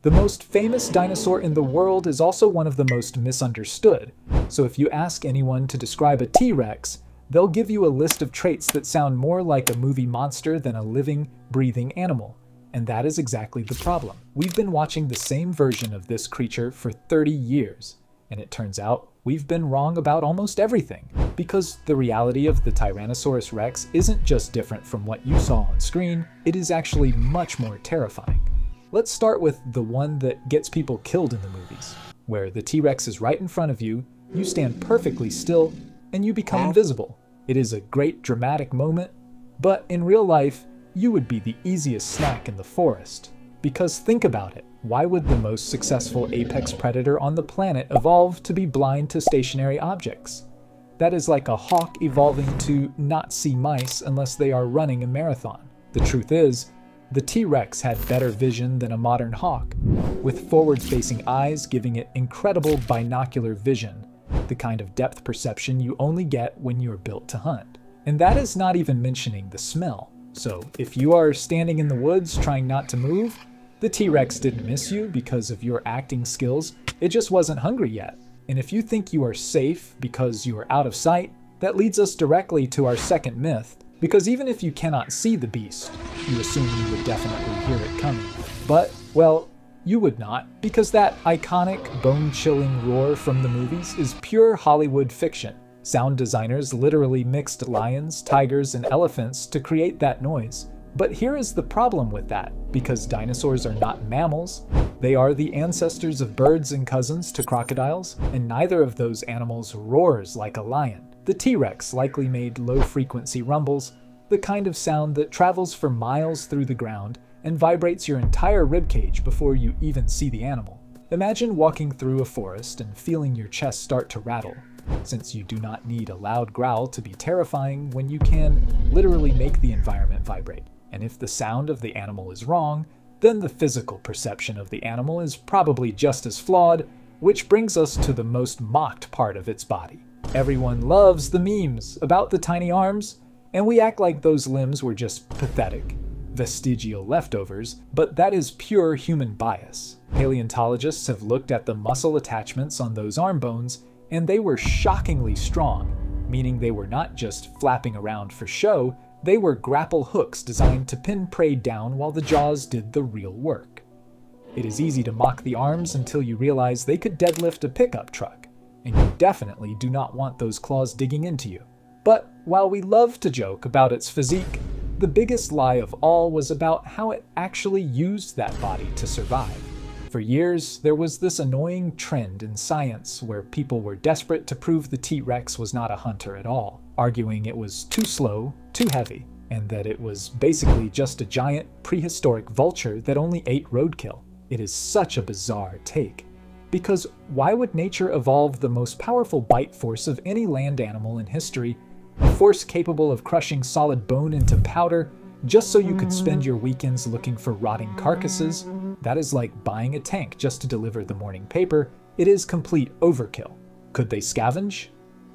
The most famous dinosaur in the world is also one of the most misunderstood. So if you ask anyone to describe a T-Rex, they'll give you a list of traits that sound more like a movie monster than a living, breathing animal. And that is exactly the problem. We've been watching the same version of this creature for 30 years, and it turns out we've been wrong about almost everything, because the reality of the Tyrannosaurus Rex isn't just different from what you saw on screen, it is actually much more terrifying. Let's start with the one that gets people killed in the movies, where the T-Rex is right in front of you, you stand perfectly still, and you become invisible. It is a great dramatic moment, but in real life, you would be the easiest snack in the forest. Because think about it, why would the most successful apex predator on the planet evolve to be blind to stationary objects? That is like a hawk evolving to not see mice unless they are running a marathon. The truth is, the T-Rex had better vision than a modern hawk, with forward-facing eyes giving it incredible binocular vision, the kind of depth perception you only get when you are built to hunt. And that is not even mentioning the smell. So if you are standing in the woods trying not to move, the T-Rex didn't miss you because of your acting skills, it just wasn't hungry yet. And if you think you are safe because you are out of sight, that leads us directly to our second myth, because even if you cannot see the beast, you assume you would definitely hear it coming. But, well, you would not, because that iconic, bone-chilling roar from the movies is pure Hollywood fiction. Sound designers literally mixed lions, tigers, and elephants to create that noise. But here is the problem with that, because dinosaurs are not mammals, they are the ancestors of birds and cousins to crocodiles, and neither of those animals roars like a lion. The T-Rex likely made low-frequency rumbles, the kind of sound that travels for miles through the ground and vibrates your entire ribcage before you even see the animal. Imagine walking through a forest and feeling your chest start to rattle, since you do not need a loud growl to be terrifying when you can literally make the environment vibrate. And if the sound of the animal is wrong, then the physical perception of the animal is probably just as flawed, which brings us to the most mocked part of its body. Everyone loves the memes about the tiny arms, and we act like those limbs were just pathetic, vestigial leftovers, but that is pure human bias. Paleontologists have looked at the muscle attachments on those arm bones, and they were shockingly strong, meaning they were not just flapping around for show, they were grapple hooks designed to pin prey down while the jaws did the real work. It is easy to mock the arms until you realize they could deadlift a pickup truck, and you definitely do not want those claws digging into you. But while we love to joke about its physique, the biggest lie of all was about how it actually used that body to survive. For years, there was this annoying trend in science where people were desperate to prove the T-Rex was not a hunter at all, arguing it was too slow, too heavy, and that it was basically just a giant prehistoric vulture that only ate roadkill. It is such a bizarre take. Because why would nature evolve the most powerful bite force of any land animal in history, a force capable of crushing solid bone into powder, just so you could spend your weekends looking for rotting carcasses? That is like buying a tank just to deliver the morning paper. It is complete overkill. Could they scavenge?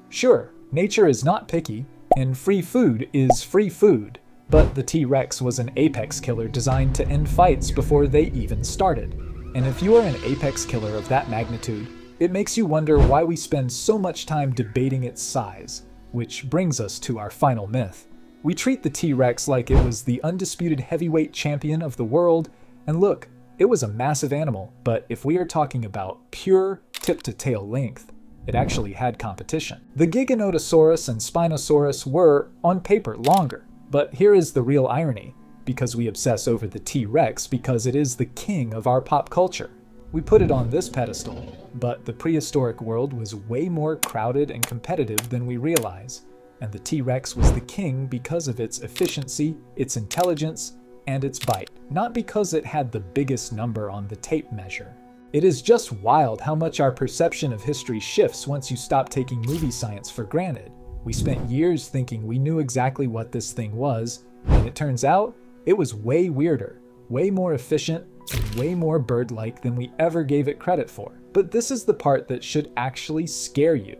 Sure, nature is not picky, and free food is free food, but the T-Rex was an apex killer designed to end fights before they even started. And if you are an apex killer of that magnitude, it makes you wonder why we spend so much time debating its size, which brings us to our final myth. We treat the T-Rex like it was the undisputed heavyweight champion of the world, and look, it was a massive animal, but if we are talking about pure tip-to-tail length, it actually had competition. The Giganotosaurus and Spinosaurus were, on paper, longer, but here is the real irony, because we obsess over the T-Rex because it is the king of our pop culture. We put it on this pedestal, but the prehistoric world was way more crowded and competitive than we realize, and the T-Rex was the king because of its efficiency, its intelligence, and its bite, not because it had the biggest number on the tape measure. It is just wild how much our perception of history shifts once you stop taking movie science for granted. We spent years thinking we knew exactly what this thing was, and it turns out it was way weirder, way more efficient, and way more bird-like than we ever gave it credit for. But this is the part that should actually scare you,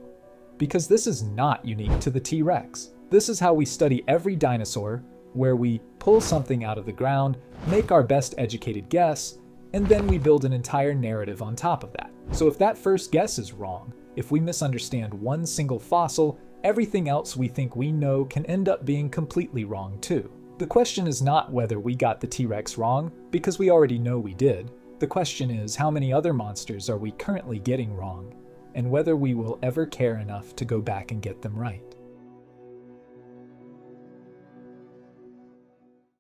because this is not unique to the T-Rex. This is how we study every dinosaur, where we pull something out of the ground, make our best educated guess, And then we build an entire narrative on top of that. So if that first guess is wrong, if we misunderstand one single fossil, everything else we think we know can end up being completely wrong too. The question is not whether we got the T-Rex wrong, because we already know we did. The question is how many other monsters are we currently getting wrong, and whether we will ever care enough to go back and get them right.